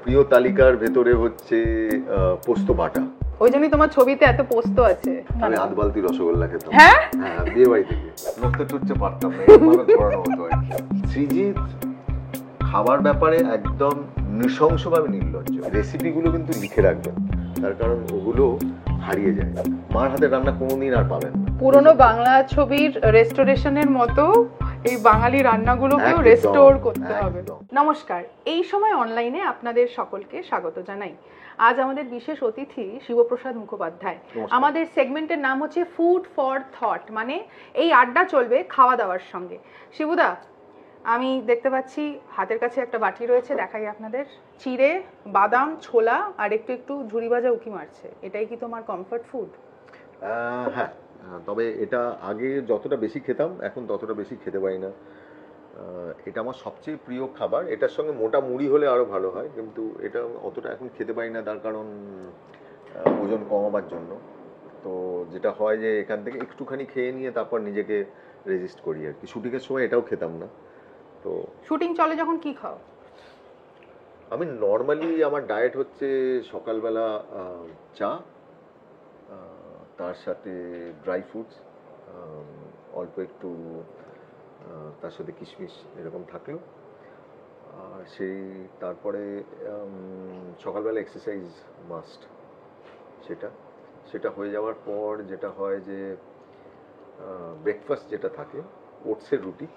প্রিয় তালিকার ভেতরে হচ্ছে পোস্ত বাটা। ওই জন্যই তোমার ছবিতে এত পোস্ত আছে। আমি আধ বালতি রসগোল্লা খেতাম। হ্যাঁ হ্যাঁ, বিয়ে বাড়ি থেকে। নড়তে টুটতে পারতাম না, এরকমভাবে ধরানো হতো আর কি। সৃজিত খাবার ব্যাপারে একদম নৃশংসভাবে নির্লজ্জ। রেসিপিগুলো কিন্তু লিখে রাখবেন, তার কারণ ওগুলো হারিয়ে যায়। মার হাতের রান্না কোনোদিন আর পাবেন না। পুরনো বাংলা ছবির রেস্টোরেশনের মতো এই বাঙালি রান্নাগুলোকেও একদম, রেস্টোর করতে হবে। একদম। নমস্কার, এই সময় অনলাইনে আপনাদের সকলকে স্বাগত জানাই। আজ আমাদের বিশেষ অতিথি শিবপ্রসাদ মুখোপাধ্যায়। নমস্কার। আমাদের সেগমেন্টের নাম হচ্ছে ফুড ফর থট, মানে এই আড্ডা চলবে খাওয়া দাওয়ার সঙ্গে। শিবুদা, আমি দেখতে পাচ্ছি হাতের কাছে একটা বাটি রয়েছে, দেখাই আপনাদের। চিড়ে, বাদাম, ছোলা আর একটু একটু ঝুরি ভাজা উকি মারছে। এটাই কি তোমার কমফর্ট ফুড? হ্যাঁ, তবে এটা আগে যতটা বেশি খেতাম এখন ততটা বেশি খেতে পারি না। এটা আমার সবচেয়ে প্রিয় খাবার। এটার সঙ্গে মোটা মুড়ি হলে আরো ভালো হয়, কিন্তু এটা অতটা এখন খেতে পারি না, তার কারণ ওজন কমাবার জন্য। তো যেটা হয় যে এখান থেকে একটুখানি খেয়ে নিয়ে তারপর নিজেকে রেজিস্ট করি আর কি। শুটিংয়ের সময় এটাও খেতাম না। তো শুটিং চলে যখন কি খাও? আমি নর্মালি আমার ডায়েট হচ্ছে সকালবেলা চা, তার সাথে ড্রাই ফ্রুটস, অল্প একটু তার সাথে কিশমিশ এরকম থাকলো। আর সেই তারপরে সকালবেলা এক্সারসাইজ মাস্ট। সেটা হয়ে যাওয়ার পর যেটা হয় যে ব্রেকফাস্ট যেটা থাকে ওটসের রুটি,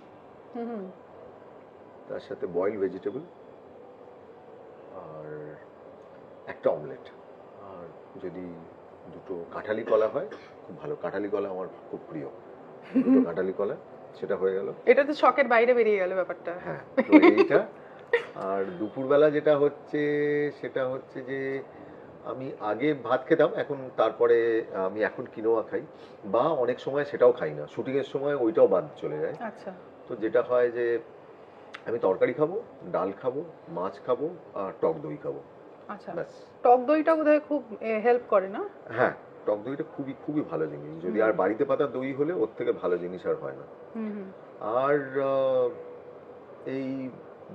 তার সাথে বয়েল ভেজিটেবল আর একটা অমলেট। আর যদি দুটো কাঁঠালি কলা হয় খুব ভালো। কাঁঠালি কলা আমার খুব প্রিয়। দুটো কাঁঠালি কলা, সেটা হয়ে গেল। এটা তো শখের বাইরে বেরিয়ে গেল ব্যাপারটা। হ্যাঁ, তো এইটা। আর দুপুরবেলা যেটা হচ্ছে সেটা হচ্ছে যে আমি আগে ভাত খেতাম, এখন তারপরে আমি এখন কিনোয়া খাই, বা অনেক সময় সেটাও খাই না। শুটিংয়ের সময় ওইটাও বাদ চলে যায়। আচ্ছা, তো যেটা হয় যে আমি তরকারি খাবো, ডাল খাবো, মাছ খাবো আর টক দই খাবো। আচ্ছা। ব্যাস। টক দইটা বোধহয় খুব হেল্প করে না? হ্যাঁ, টক দইটা খুবই খুবই ভালো জিনিস। যদি আর বাড়িতে পাতা দই হলে ওর থেকে ভালো জিনিস আর হয় না। আর এই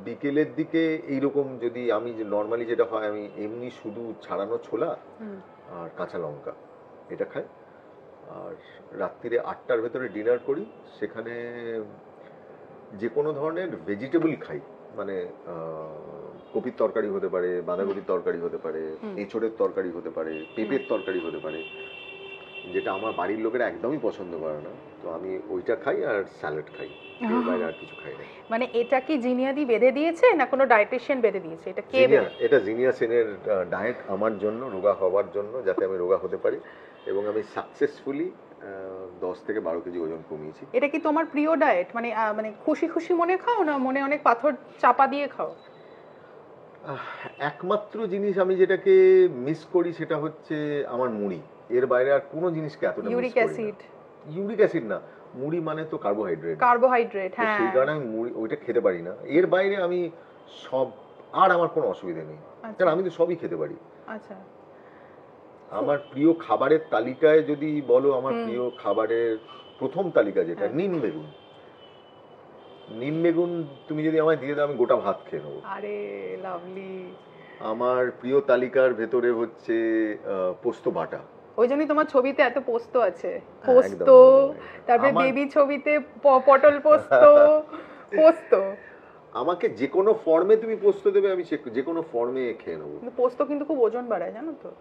বিকেলের দিকে এইরকম যদি আমি যে নর্মালি যেটা হয়, আমি এমনি শুধু ছাড়ানো ছোলা আর কাঁচা লঙ্কা এটা খাই। আর রাত্রিরে 8টার ভেতরে ডিনার করি, সেখানে যে কোনো ধরনের ভেজিটেবল খাই। মানে কপির তরকারি হতে পারে, বাঁধাকপির তরকারি হতে পারে, এঁচোড়ের তরকারি হতে পারে, পেঁপের তরকারি হতে পারে, যেটা আমার বাড়ির লোকেরা একদমই পছন্দ করে না। তো আমি ওইটা খাই আর স্যালাড খাই, এর বাইরে আর কিছু খাই না। মানে এটা কি জিনিয়াদি বেঁধে দিয়েছে না কোনো ডায়েটিশিয়ান বেঁধে দিয়েছে? এটা কে এটা জিনিয়া সেনের ডায়েট আমার জন্য, রোগা হওয়ার জন্য, যাতে আমি রোগা হতে পারি। এবং আমি সাকসেসফুলি 10 থেকে 12 কেজি ওজন কমিয়েছি। এটা কি তোমার প্রিয় ডায়েট? মানে মানে খুশি খুশি মনে খাও না মনে অনেক পাথর চাপা দিয়ে খাও? একমাত্র জিনিস আমি যেটাকে মিস করি সেটা হচ্ছে আমার মুড়ি। এর বাইরে আর কোনো জিনিসকে এতটা মিস ইউরিক করি না। অ্যাসিড? ইউরিক অ্যাসিড না, মুড়ি মানে তো কার্বোহাইড্রেট। হ্যাঁ, সেই কারণে আমি মুড়ি ওইটা খেতে পারি না। এর বাইরে আমি সব, আর আমার কোনো অসুবিধা নেই, কারণ আমি তো সবই খেতে পারি। আচ্ছা। আমার প্রিয় খাবারের তালিকায় যদি বলো, আমার প্রিয় খাবারের প্রথম তালিকা যেটা, নিম বেগুন। নিম বেগুন তুমি যদি আমায় দিয়ে দাও আমি গোটা ভাত খেয়ে নেবো। আরে লাভলি। আমার প্রিয় তালিকার ভেতরে হচ্ছে পোস্ত বাটা। ওই জন্যই তোমার ছবিতে এত পোস্ত আছে। পোস্ত, তারপরে বেবি ছবিতে পটল পোস্ত। পোস্ত আমাকে যে কোনো ফর্মে তুমি পোস্ত দেবে, আমি যে কোনো ফর্মে খেয়ে নেবো। কিন্তু পোস্ত কিন্তু খুব ওজন বাড়ায়, জানো তো?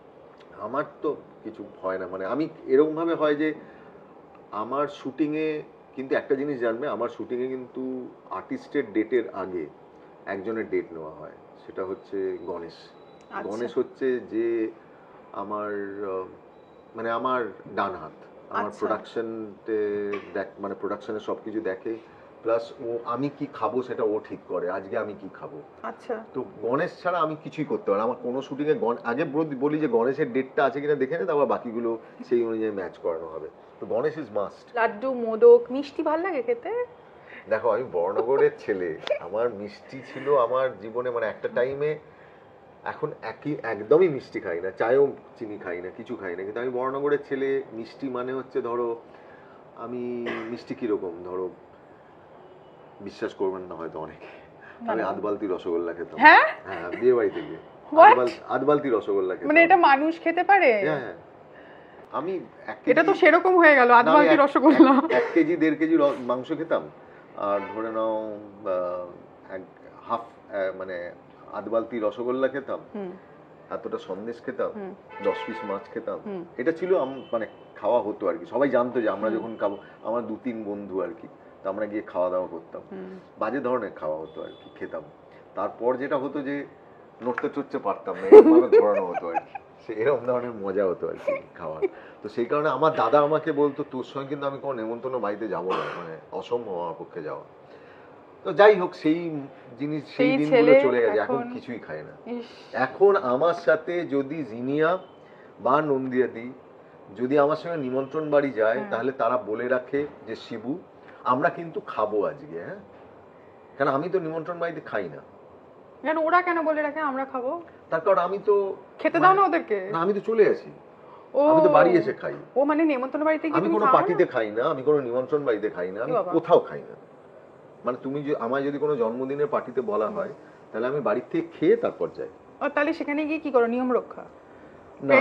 আমার তো কিছু হয় না। মানে আমি এরকম ভাবে হয় যে আমার শুটিংয়ে, কিন্তু একটা জিনিস জানবে, আমার শুটিংয়ে কিন্তু আর্টিস্টের ডেটের আগে একজনের ডেট নেওয়া হয়, সেটা হচ্ছে গণেশ। গণেশ হচ্ছে যে আমার মানে আমার ডান হাত। আমার প্রোডাকশনতে মানে প্রোডাকশনের সবকিছু দেখে, প্লাস ও আমি কি খাবো সেটা ও ঠিক করে, আজকে আমি কি খাবো। আচ্ছা। তো গণেশ ছাড়া আমি কিছুই করতে পারি না। আমার কোনো শুটিংয়ে আগে বলি যে গণেশের ডেটটা আছে কিনা দেখে নে, তারপর বাকিগুলো সেই অনুযায়ী ম্যাচ করানো হবে। তো গণেশ ইজ মাস্ট। লাড্ডু, মোদক, মিষ্টি ভালো লাগে খেতে? দেখো, আমি বর্ণগরের ছেলে, আমার মিষ্টি ছিল আমার জীবনে, মানে একটা টাইমে। এখন একদমই মিষ্টি খাই না, চায়েও চিনি খাই না, কিছু খাই না, কিন্তু আমি বর্ণগরের ছেলে। মিষ্টি মানে হচ্ছে, ধরো আমি মিষ্টি কিরকম, ধরো বিশ্বাস করবেন না হয়তো অনেকে, আমি আধ বালতি রসগোল্লা খেতাম। হ্যাঁ, বিয়ে বাড়ি থেকে। What? আধ বালতি রসগোল্লা খেতাম। মানে এটা মানুষ খেতে পারে? হ্যাঁ, আমি এটা তো সেরকম হয়ে গেল আধ বালতি রসগোল্লা। 1 কেজি 1.5 কেজি মাংস খেতাম, আর ধরে নাও হাফ মানে আধ বালতি রসগোল্লা খেতাম, এতটা সন্দেশ খেতাম, 10 পিস মাছ খেতাম। এটা ছিল মানে খাওয়া হতো আর কি, সবাই জানতো যে আমরা যখন খাবো, আমার 2-3 বন্ধু আর কি, তো আমরা গিয়ে খাওয়া দাওয়া করতাম, বাজে ধরনের খাওয়া হতো আর কি, খেতাম। তারপর যেটা হতো যে নড়তে চড়তে পারতাম না, এরকম ভাবে ধরানো হতো আর কি, এরকম ধরনের মজা হতো আর কি খাওয়ার। তো সেই কারণে আমার দাদা আমাকে বলতো তোর সঙ্গে কিন্তু আমি কোনো নেমন্তন্ন বাড়িতে যাবো না, মানে অসম্ভব আমার পক্ষে যাওয়া। তো যাই হোক, সেই জিনিস সেই দিনগুলো চলে গেছে, এখন কিছুই খায় না। এখন আমার সাথে যদি জিনিয়া বা নন্দিয়াদি যদি আমার সঙ্গে নিমন্ত্রণ বাড়ি যায়, তাহলে তারা বলে রাখে যে শিবু আমরা কিন্তু খাবো আজকে, হ্যাঁ, কারণ আমি তো নিমন্ত্রণ বাড়িতে খাই না। কেন ওরা কেন বলে রাখে আমরা খাবো? তার কারণ আমি তো খেতে দাও না ওদেরকে? না, আমি তো চলে আসি, আমি তো বাড়ি এসে খাই। ও মানে নিমন্ত্রণ বাড়িতে আমি কোনো পার্টিতে খাই না, আমি কোনো নিমন্ত্রণ বাড়িতে খাই না, আমি কোথাও খাই না। মানে তুমি আমায় যদি কোনো জন্মদিনের পার্টিতে বলা হয়, তাহলে আমি বাড়ি থেকে খেয়ে তারপর যাই। ও তাহলে সেখানে গিয়ে কি করো, নিয়ম রক্ষা? না,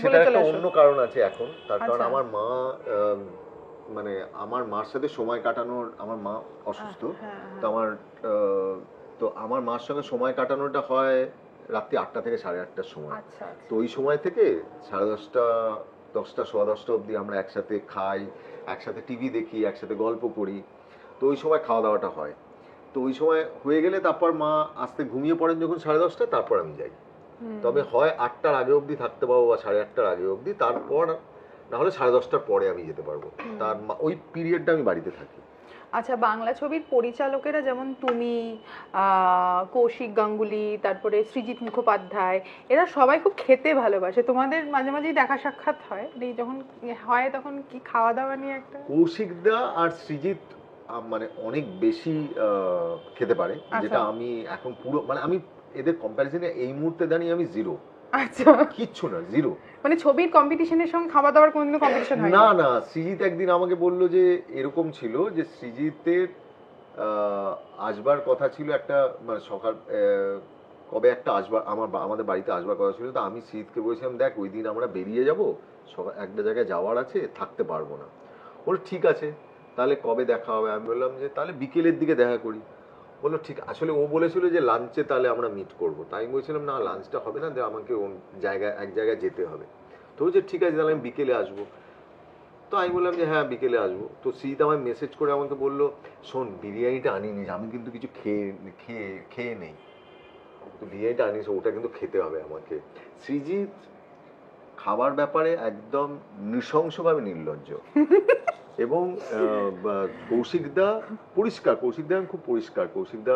সেটা একটা অন্য কারণ আছে এখন। তার কারণ আমার মা, মানে আমার মার সাথে সময় কাটানোর, আমার মা অসুস্থ, তো আমার মার সঙ্গে সময় কাটানোটা হয় রাত্রি 8টা থেকে 8:30টার সময়। তো ওই সময় থেকে 10:30, 10টা, 10:15 অবধি আমরা একসাথে খাই, একসাথে টিভি দেখি, একসাথে গল্প করি। তো ওই সময় খাওয়া দাওয়াটা হয়। তো ওই সময় হয়ে গেলে তারপর মা আস্তে ঘুমিয়ে পড়েন যখন 10:30, তারপর আমি যাই। তবে হয় 8টার আগে অবধি থাকতে পারবো বা 8:30টার আগে অবধি, তারপর না হলে 10:30টার পরে আমি যেতে পারবো। তার ওই পিরিয়ডটা আমি বাড়িতে থাকি। আচ্ছা, বাংলা ছবির পরিচালকেরা যেমন তুমি, কৌশিক গাঙ্গুলি, তারপরে সৃজিত মুখোপাধ্যায়, এরা সবাই খুব খেতে ভালোবাসে। তোমাদের মাঝে মাঝেই দেখা সাক্ষাৎ হয়, যখন হয় তখন কি খাওয়া দাওয়া নিয়ে একটা? কৌশিকদা আর সৃজিত মানে অনেক বেশি খেতে পারে, যেটা আমি এখন পুরো, মানে আমি এদের কম্প্যারিজনে এই মুহূর্তে দাঁড়িয়ে আমি জিরো। আচ্ছা, কিচ্ছু না, জিরো। মানে ছবির কম্পিটিশনের সঙ্গে খাওয়া দাওয়ার কোনোদিনও কম্পিটিশন হয় না? না, সৃজিত একদিন আমাকে বলল যে এরকম ছিল যে সৃজিতের আসবার কথা ছিল একটা, মানে সকাল কবে একটা আসবার আমাদের বাড়িতে আসবার কথা ছিল। তো আমি সৃজিতকে বলেছিলাম দেখ ওই দিন আমরা বেরিয়ে যাব, একটা জায়গায় যাওয়ার আছে, থাকতে পারবো না। বললো ঠিক আছে, তাহলে কবে দেখা হবে? আমি বললাম যে তাহলে বিকেলের দিকে দেখা করি। বললো ঠিক। আসলে ও বলেছিল যে লাঞ্চে তাহলে আমরা মিট করবো, তাই আমি বলছিলাম না, লাঞ্চটা হবে না, আমাকে এক জায়গায় যেতে হবে। তো বলছে ঠিক আছে, তাহলে আমি বিকেলে আসবো। তো আমি বললাম যে হ্যাঁ বিকেলে আসবো। তো সৃজিত আমায় মেসেজ করে আমাকে বললো শোন, বিরিয়ানিটা আনিনি, আমি কিন্তু কিছু খেয়ে নেই, তো বিরিয়ানিটা আনিস, ওটা কিন্তু খেতে হবে আমাকে। সৃজিত খাবার ব্যাপারে একদম নৃশংসভাবে নির্লজ্জ। এবং কৌশিকদা পরিষ্কার, কৌশিকদা খুব পরিষ্কার। কৌশিকদা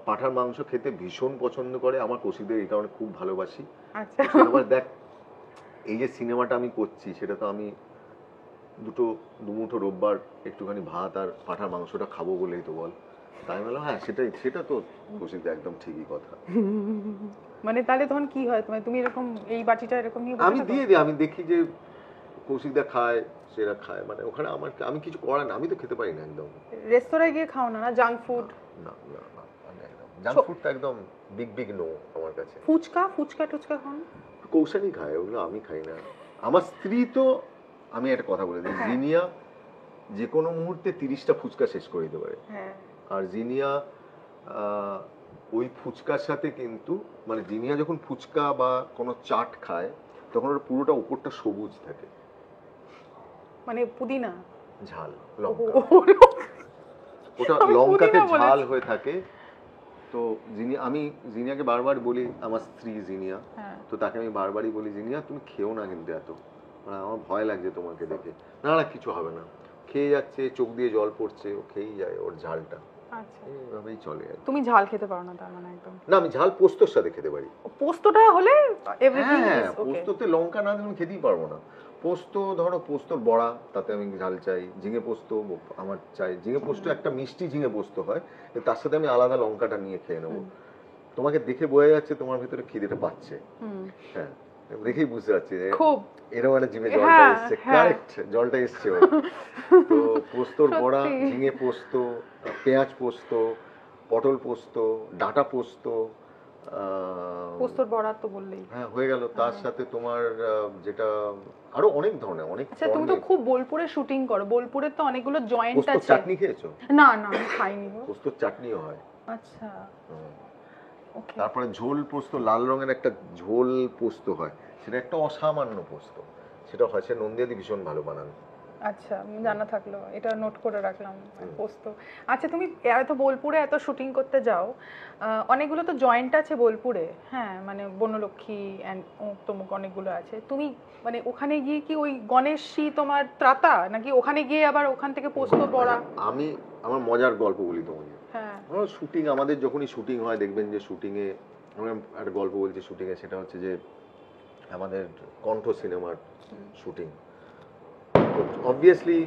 পাঁঠার মাংস খেতে ভীষণ পছন্দ করে, আমার কৌশিকদা এই কারণে খুব ভালোবাসি। আবার দেখ, এই যে সিনেমাটা আমি করছি, সেটা তো আমি দুমুঠো রোববার একটুখানি ভাত আর পাঁঠার মাংসটা খাবো বলেই তো বল। তাই বললাম হ্যাঁ সেটা তো কৌশিকদা একদম ঠিকই কথা। মানে তাহলে তখন কি হয়, তুমি এরকম এই বাটিটা এরকম নিয়ে আমি দিয়ে দিই, আমি দেখি যে কৌশিকদা খায়, সেরা খায়, মানে ওখানে আমি কিছু করার না, আমি তো খেতে পারি না একদম। রেস্তোরাঁয় গিয়ে খাও না? Junk food? না না না, একদম জাঙ্ক ফুডটা একদম বিগ নো আমার কাছে। ফুচকা টুচকা খান? কৌশানি খায়, ওগুলো আমি খাই না। আমার স্ত্রী তো, আমি একটা কথা বলে দিই, জিনিয়া যে কোনো মুহূর্তে 30টা ফুচকা শেষ করে দিতে পারে। আর জিনিয়া ওই ফুচকার সাথে কিন্তু, মানে জিনিয়া যখন ফুচকা বা কোনো চাট খায়, তখন ওর পুরোটা উপরটা সবুজ থাকে, মানে পুদিনা ঝাল লঙ্কা, ওটা লঙ্কাতে ঝাল হয়ে থাকে। তো আমি জিনিয়াকে বারবার বলি, আমার স্ত্রী জিনিয়া, তো তাকে আমি বারবারই বলি জিনিয়া তুমি খেও না কিন্তু এত, মানে আমার ভয় লাগছে তোমাকে দেখে। না না কিছু হবে না, খেয়ে যাচ্ছে, চোখ দিয়ে জল পড়ছে, ও খেয়েই যায় ওর ঝালটা। আচ্ছা, এইভাবেই চলে। তুমি ঝাল খেতে পারো না তার মানে? একদম না, আমি ঝাল পোস্তর সাথে খেতে পারি। পোস্তটা হলে এভরিথিং ইজ ওকে। পোস্ততে লঙ্কা না দিলে খেতেই পারবো না। পোস্ত ধরো, পোস্তর বড়া, তাতে আমি ঝাল চাই। ঝিঙে পোস্ত আমার চাই, ঝিঙে পোস্ত একটা মিষ্টি ঝিঙে পোস্ত হয়, তার সাথে আমি আলাদা লঙ্কাটা নিয়ে খেয়ে নেবো। তোমাকে দেখে বোঝা যাচ্ছে তোমার ভিতরে খিদেটা পাচ্ছে। হ্যাঁ, দেখেই বুঝতে পারছি যে এরকম একটা জিভে জলটা এসছে। কারেক্ট, জলটা এসছে। তো পোস্তর বড়া, ঝিঙে পোস্ত, পেঁয়াজ পোস্ত, পটল পোস্ত, ডাঁটা পোস্ত, পোস্তর বড়া তো বললেই। হ্যাঁ হয়ে গেল, তার সাথে তোমার যেটা আরো অনেক ধরনের অনেক। আচ্ছা তুমি তো খুব বোলপুরে শুটিং করো, বোলপুরে তো অনেকগুলো জয়েন্ট পোস্তর আছে। চাটনি খেয়েছো? না না আমি খাইনি গো। পোস্তর চাটনিও হয়। আচ্ছা ওকে। তারপরে ঝোল পোস্ত, লাল রঙের একটা ঝোল পোস্ত হয়, সেটা একটা অসামান্য পোস্ত, সেটা হয়, সে নন্দিয়াদি ভীষণ ভালো বানান। আচ্ছা জানা থাকলো, এটা নোট করে রাখলাম পোস্ত। আচ্ছা তুমি এত বোলপুরে এত শুটিং করতে যাও, অনেকগুলো তো জয়েন্ট আছে বোলপুরে, হ্যাঁ মানে বনলক্ষ্মী অ্যান্ড তমুক অনেকগুলো আছে, তুমি মানে ওখানে গিয়ে কি ওই গণেশই তোমার ত্রাতা, নাকি ওখানে গিয়ে আবার ওখান থেকে পোস্ত বড়া? আমি আমার মজার গল্প বলি তোমাকে। হ্যাঁ আমার শুটিং, আমাদের যখনই শুটিং হয় দেখবেন যে শুটিংয়ে, আমি একটা গল্প বলছি শুটিংয়ে, সেটা হচ্ছে যে আমাদের কণ্ঠ সিনেমার শুটিং। অবভিয়াসলি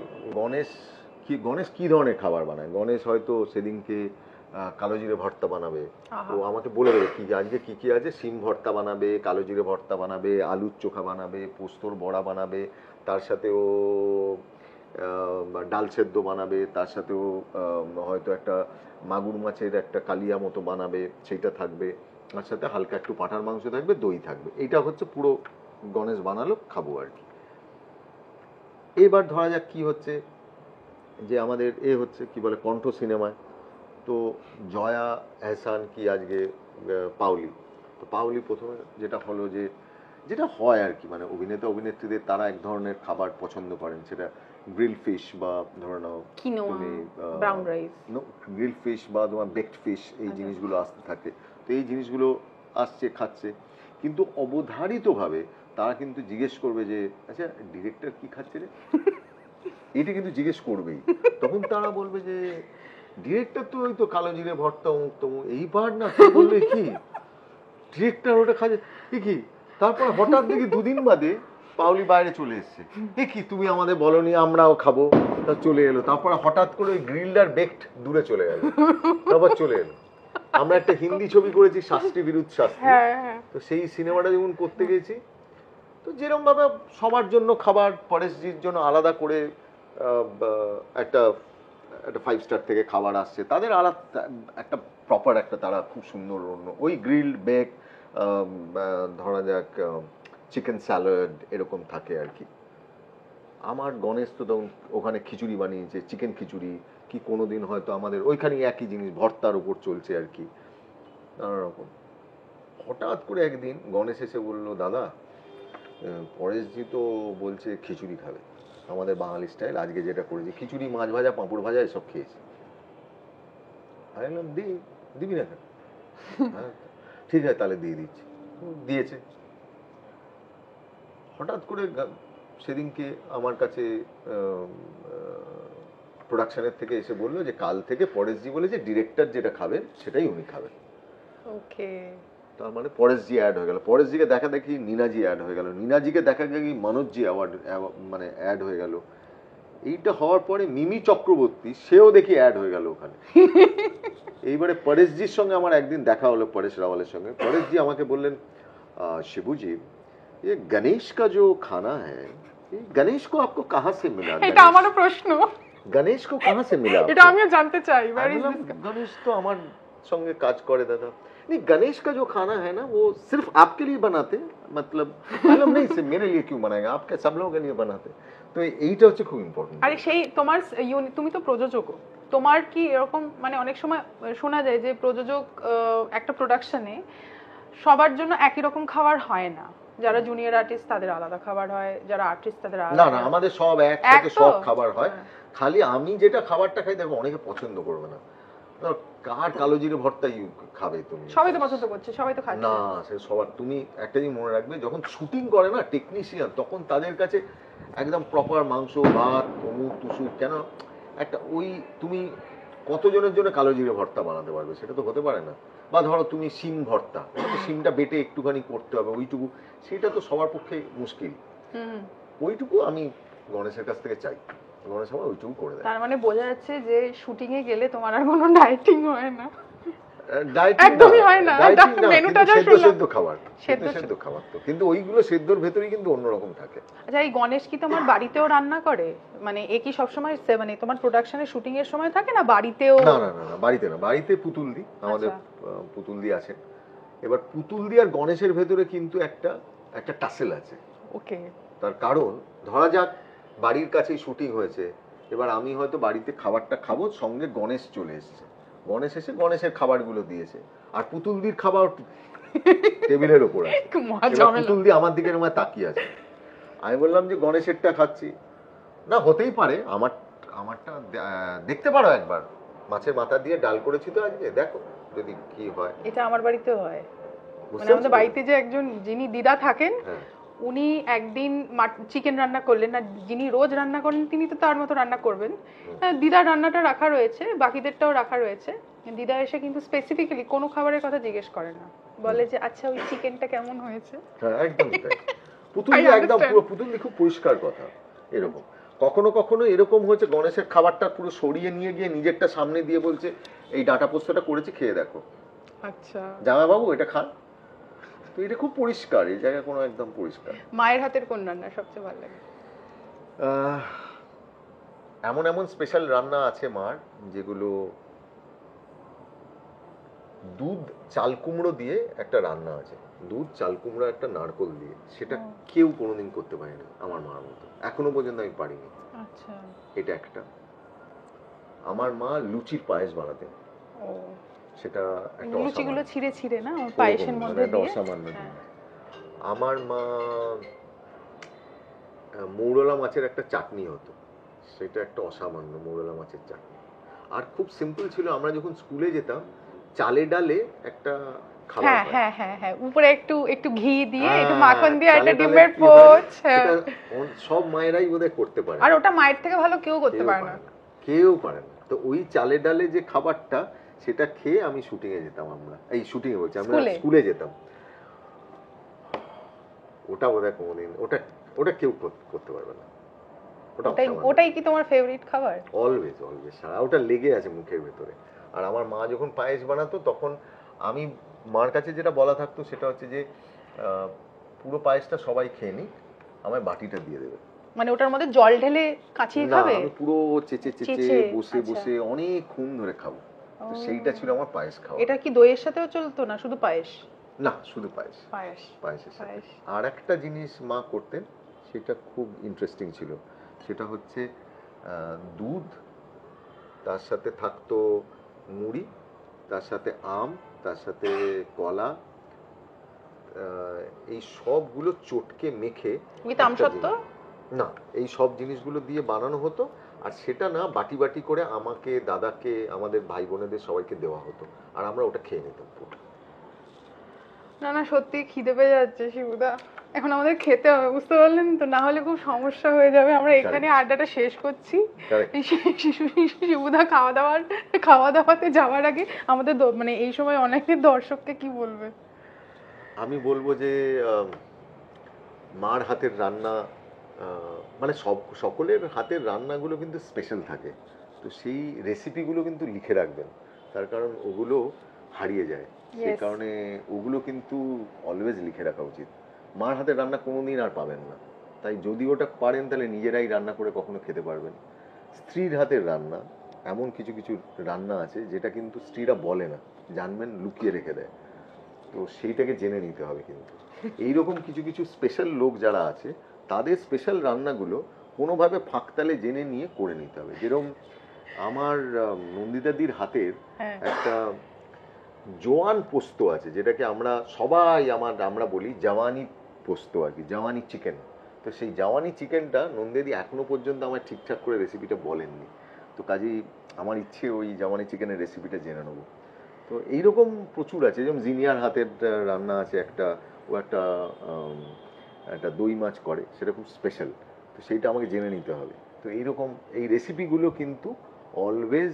গণেশ কি ধরনের খাবার বানায়, গণেশ হয়তো সেদিনকে কালো জিরে ভর্তা বানাবে, তো আমাকে বলে দেবে কি আজকে কি কি আছে, শিম ভর্তা বানাবে, কালো জিরে ভর্তা বানাবে, আলুর চোখা বানাবে, পোস্তর বড়া বানাবে, তার সাথে ও ডাল সেদ্ধ বানাবে, তার সাথেও হয়তো একটা মাগুর মাছের একটা কালিয়া মতো বানাবে, সেইটা থাকবে, তার সাথে হালকা একটু পাঁঠার মাংস থাকবে, দই থাকবে। এইটা হচ্ছে পুরো গণেশ বানালো, খাবো আর কি। এবার ধরা যাক কি হচ্ছে যে আমাদের হচ্ছে কি বলে কণ্ঠ সিনেমায়, তো জয়া এহসান কি আজকে পাওলি, তো পাওলি প্রথমে যেটা হলো যে যেটা হয় আর কি, মানে অভিনেতা অভিনেত্রীদের তারা এক ধরনের খাবার পছন্দ করেন, সেটা গ্রিল ফিশ বা ধরে নাও তুমি ব্রাউন রাইস, গ্রিল ফিশ বা তোমার বেকড ফিশ, এই জিনিসগুলো আসতে থাকে। তো এই জিনিসগুলো আসছে, খাচ্ছে, কিন্তু অবধারিতভাবে তারা কিন্তু জিজ্ঞেস করবে যে আচ্ছা ডিরেক্টর কি খাচ্ছে রে, এটা কিন্তু জিজ্ঞেস করবেই। তখন তারা বলবে যে ডিরেক্টর তো ওই তো কালো জিরে ভর্তা অমুক তমুক, এইবার না বললে কি ডিরেক্টর ওটা খাচ্ছে কি। তারপর হঠাৎ দেখি দুদিন বাদে পাওলি বাইরে চলে এসছে, এ কি তুমি আমাদের বলনি আমরাও খাবো, তা চলে এলো। তারপর হঠাৎ করে ওই গ্রিলড আর বেকড দূরে চলে গেল, তারপর চলে এলো। আমরা একটা হিন্দি ছবি করেছি শাস্ত্রী বিরুদ্ধ শাস্ত্রী, তো সেই সিনেমাটা যেমন করতে গেছি, তো যেরকম ভাবে সবার জন্য খাবার, পরেশজির জন্য আলাদা করে একটা 5 স্টার থেকে খাবার আসছে, তাদের আলাদা একটা প্রপার একটা, তারা খুব সুন্দর অন্য ওই গ্রিলড বেক, ধরা যাক চিকেন স্যালাড এরকম থাকে আর কি। আমার গণেশ তো তখন ওখানে খিচুড়ি বানিয়েছে, চিকেন খিচুড়ি, কি কোনোদিন হয়তো আমাদের ওইখানে একই জিনিস ভর্তার উপর চলছে আর কি, নানা রকম। হঠাৎ করে একদিন গণেশ এসে বললো, দাদা পরেশজি তো বলছে খিচুড়ি খাবে, আমাদের বাঙালি স্টাইল, আজকে যেটা করেছি খিচুড়ি, মাছ ভাজা, পাঁপড় ভাজা এসব খেয়েছি। আমি বললাম দিবি না কেন? হ্যাঁ ঠিক আছে তাহলে দিয়ে দিচ্ছি, দিয়েছে। হঠাৎ করে সেদিনকে আমার কাছে প্রোডাকশনের থেকে এসে বললো যে কাল থেকে পরেশজি বলেছে ডিরেক্টর যেটা খাবেন সেটাই উনি খাবেন। ওকে, তার মানে পরেশজি অ্যাড হয়ে গেল, পরেশজিকে দেখা দেখি নীনাজি অ্যাড হয়ে গেল, নীনাজিকে দেখা দেখি মনোজজি অ্যাওয়ার্ড মানে অ্যাড হয়ে গেল। এইটা হওয়ার পরে মিমি চক্রবর্তী সেও দেখি অ্যাড হয়ে গেল ওখানে। এইবারে পরেশজির সঙ্গে আমার একদিন দেখা হলো, পরেশ রাওয়ালের সঙ্গে। পরেশজি আমাকে বললেন, शिबूजी ये गणेश का जो खाना है, ये गणेश को आपको कहाँ से मिला? এটা আমারও প্রশ্ন, गणेश को कहाँ से मिला? এটা আমিও জানতে চাই। गणेश तो আমার সঙ্গে কাজ করে দাদা। नहीं गणेश का जो खाना है ना वो सिर्फ आपके लिए बनाते हैं, मतलब नहीं सिर्फ मेरे लिए क्यों बनाएगा, आपके सब लोगों के लिए बनाते। তো এইটা হচ্ছে খুব ইম্পর্টেন্ট। আরে সেই তোমার তুমি তো প্রযোজক, তোমার কি এরকম মানে অনেক সময় শোনা যায় যে প্রযোজক একটা প্রোডাকশনে সবার জন্য একই রকম খাবার হয় না, যারা জুনিয়র আর্টিস্ট তাদের আলাদা খাবার হয়, যারা আর্টিস্ট তাদের আলাদা। না না আমাদের সব একসাথে সব খাবার হয়, খালি আমি যেটা খাবারটা খাই দেখো অনেকে পছন্দ করবে না, কার কালো জিরে ভর্তাই খাবে তুমি, সবাই তো পছন্দ করছে, সবাই তো খাচ্ছে না, সে সবার। তুমি একটা জিনিস মনে রাখবে, যখন শুটিং করে না টেকনিশিয়ান, তখন তাদের কাছে একদম প্রপার মাংস ভাত অমুক তুসুক, কেন একটা ওই তুমি কতজনের জন্য কালো জিরে ভর্তা বানাতে পারবে, সেটা তো হতে পারে না। বা ধরো তুমি শিম ভর্তা, শিমটা বেটে একটুখানি করতে হবে ওইটুকু, সেটা তো সবার পক্ষে মুশকিল। ওইটুকু আমি গণেশের কাছ থেকে চাই, গণেশ আমার ওইটুকু করে দেয়। তার মানে বোঝা যাচ্ছে যে শুটিং এ গেলে তোমার আর কোনো ডায়েটিং হয় না, একদমই হয় না, মেনুটা যা সেদ্ধ খাবার, সেদ্ধ খাবার তো, কিন্তু ওইগুলো সেদ্ধর ভেতরেই কিন্তু অন্যরকম থাকে। আচ্ছা এই গণেশ কি তোমার বাড়িতেও রান্না করে, মানে এ কি সবসময় মানে তোমার প্রোডাকশনের শুটিং এর সময় থাকে না বাড়িতেও? না না না বাড়িতে না, বাড়িতে পুতুল দি, আমাদের পুতুল দি আছে, এবার পুতুল দিয়ে আর গণেশের ভেতরে কিন্তু একটা টাসেল আছে। ওকে। তার কারণ ধরা যাক বাড়ির কাছেই শুটিং হয়েছে, এবার আমি হয়তো বাড়িতে খাবারটা খাবো, সঙ্গে গণেশ চলে এসেছে, গণেশ এসে গণেশের খাবারগুলো দিয়েছে, আর পুতুলদির খাবার টেবিলের ওপর আছে। পুতুলদি আমার দিকে আমার তাকিয়ে আছে, আমি বললাম যে গণেশেরটা খাচ্ছি না, হতেই পারে আমারটা দেখতে পারো একবার, মাছের মাথা দিয়ে ডাল করেছি তো আজকে, দেখো যদি কি হয়। এটা আমার বাড়িতেও হয়, মানে আমাদের বাড়িতে যে একজন যিনি দিদা থাকেন, উনি একদিন চিকেন রান্না করলেন না, যিনি রোজ রান্না করেন তিনি তো তার মতো রান্না করবেন, দিদার রান্নাটা রাখা রয়েছে, বাকিদেরটাও রাখা রয়েছে, দিদা এসে কিন্তু স্পেসিফিক্যালি কোনো খাবারের কথা জিজ্ঞেস করে না, বলে যে আচ্ছা ওই চিকেনটা কেমন হয়েছে। হ্যাঁ একদম তাই। পুতুলদি একদম পুরো, পুতুলদি খুব পরিষ্কার কথা। এরকম কখনো কখনো এরকম হয়েছে, গণেশের খাবারটা পুরো সরিয়ে নিয়ে গিয়ে নিজেরটা সামনে দিয়ে বলছে এই ডাটা পোস্তটা করেছি খেয়ে দেখো। আচ্ছা জামাইবাবু এটা খান। তো এটা খুব পরিষ্কার, এই জায়গা কোনো একদম পরিষ্কার। মায়ের হাতের কোন রান্না সবচেয়ে ভালো লাগে? এমন এমন স্পেশাল রান্না আছে মার, যেগুলো দুধ চাল কুমড়ো দিয়ে একটা রান্না আছে, দুধ চাল কুমড়ো একটা নারকোল দিয়ে, সেটা কেউ কোনোদিন করতে পারে না আমার মার মতো, এখনো পর্যন্ত আমি পারিনি। আচ্ছা। এটা একটা। আমার মা লুচির পায়েস বানাতেন, সেটা একটা লুচিগুলো ছিঁড়ে ছিঁড়ে না পায়েসের মধ্যে দিয়ে, অসামান্য। আমার মা মৌরলা মাছের একটা চাটনি হতো, সেটা একটা অসামান্য মৌরলা মাছের চাটনি। আর খুব সিম্পল ছিল, আমরা যখন স্কুলে যেতাম চালে ডালে একটা খাবার, হ্যাঁ হ্যাঁ হ্যাঁ হ্যাঁ, উপরে একটু একটু ঘি দিয়ে একটু মাখন দিয়ে একটা ডিমের পোচ, সব মায়েরাই বোধহয় করতে পারে, আর ওটা মায়ের থেকে ভালো কেউ করতে পারে না, কেউ পারে না। তো ওই চালে ডালে যে খাবারটা, সেটা খেয়ে আমি শুটিং এ যেতাম, আমরা এই শুটিং এ বলছি আমরা স্কুলে যেতাম, ওটা বোধহয় কোনোদিন ওটা কেউ করতে পারবে না। ওটাই কি তোমার ফেভারিট খাবার? অলওয়েজ অলওয়েজ, সারা ওটা লেগে আছে মুখের ভেতরে। আর আমার মা যখন পায়েস বানাতো, তখন আমি মার কাছে যেটা বলা থাকতো সেটা হচ্ছে যে পুরো পায়েসটা সবাই খেয়ে নিক, আমায় বাটিটা দিয়ে দেবে, মানে ওটার মধ্যে জল ঢেলে কাঁচিয়ে খাবে? আমি পুরো চেচে চেচে বসে বসে অনেকক্ষণ ধরে খাবো। তো সেইটা ছিল আমার পায়েস খাওয়া। এটা কি দইয়ের সাথেও চলতো না শুধু পায়েস? না, শুধু পায়েস। পায়েসের সাথে আর একটা জিনিস মা করতেন, সেটা খুব ইন্টারেস্টিং ছিল, সেটা হচ্ছে দুধ, তার সাথে থাকতো মুড়ি, তার সাথে আম, তার সাথে কলা, এই সবগুলো চটকে মেখে, না এই সব জিনিসগুলো দিয়ে বানানো হতো, আর সেটা না বাটি বাটি করে আমাকে, দাদাকে, আমাদের ভাই বোনেদের সবাইকে দেওয়া হতো, আর আমরা ওটা খেয়ে নিতাম পুরো। না না সত্যি খিদে পেয়ে যাচ্ছে শিবুদা, এখন আমাদের খেতে হবে, বুঝতে পারলেন তো, না হলে খুব সমস্যা হয়ে যাবে। আমরা এখানে আড্ডাটা শেষ করছি, শিবুদা খাওয়া দাওয়াতে যাওয়ার আগে আমাদের মানে এই সময় অনেকের দর্শককে কি বলবে? আমি বলবো যে মার হাতের রান্না, মানে সকলের হাতের রান্নাগুলো কিন্তু স্পেশাল থাকে, তো সেই রেসিপিগুলো কিন্তু লিখে রাখবেন, তার কারণ ওগুলো হারিয়ে যায়, সেই কারণে ওগুলো কিন্তু অলওয়েজ লিখে রাখা উচিত। মার হাতের রান্না কোনোদিন আর পাবেন না, তাই যদি ওটা পারেন তাহলে নিজেরাই রান্না করে কখনো খেতে পারবেন। স্ত্রীর হাতের রান্না, এমন কিছু কিছু রান্না আছে যেটা কিন্তু স্ত্রীরা বলে না, জানবেন লুকিয়ে রেখে দেয়, তো সেইটাকে জেনে নিতে হবে। কিন্তু এইরকম কিছু কিছু স্পেশাল লোক যারা আছে, তাদের স্পেশাল রান্নাগুলো কোনোভাবে ফাঁকতালে জেনে নিয়ে করে নিতে হবে। যেরকম আমার নন্দিতাদির হাতের একটা জোয়ান পোস্ত আছে, যেটাকে আমরা সবাই আমরা বলি জওয়ানি পোস্ত আর কি, জওয়ানি চিকেন। তো সেই জওয়ানি চিকেনটা নন্দিতাদি এখনো পর্যন্ত আমার ঠিকঠাক করে রেসিপিটা বলেননি, তো কাজেই আমার ইচ্ছে ওই জওয়ানি চিকেনের রেসিপিটা জেনে নেবো। তো এইরকম প্রচুর আছে, যেমন জিনিয়ার হাতের রান্না আছে একটা, ও একটা দই মাছ করে, সেটা খুব স্পেশাল, তো সেইটা আমাকে জেনে নিতে হবে। তো এইরকম এই রেসিপিগুলো কিন্তু অলওয়েজ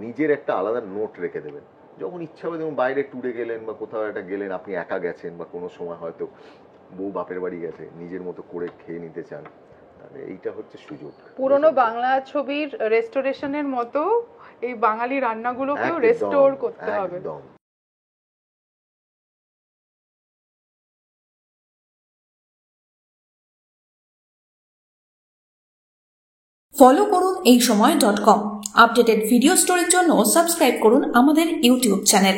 নিজের একটা আলাদা নোট রেখে দেবেন, যখন ইচ্ছা হবে, যেমন বাইরে ট্যুরে গেলেন বা কোথাও একটা গেলেন, আপনি একা গেছেন বা কোনো সময় হয়তো বউ বাপের বাড়ি গেছে, নিজের মতো করে খেয়ে নিতে চান, তাহলে এইটা হচ্ছে সুযোগ। পুরনো বাংলা ছবির রেস্টোরেশনের মতো এই বাঙালি রান্নাগুলোকেও রেস্টোর করতে হবে। ফলো করুন এইসময়.com। আপডেটেড ভিডিও স্টোরির জন্য সাবস্ক্রাইব করুন আমাদের ইউটিউব চ্যানেল।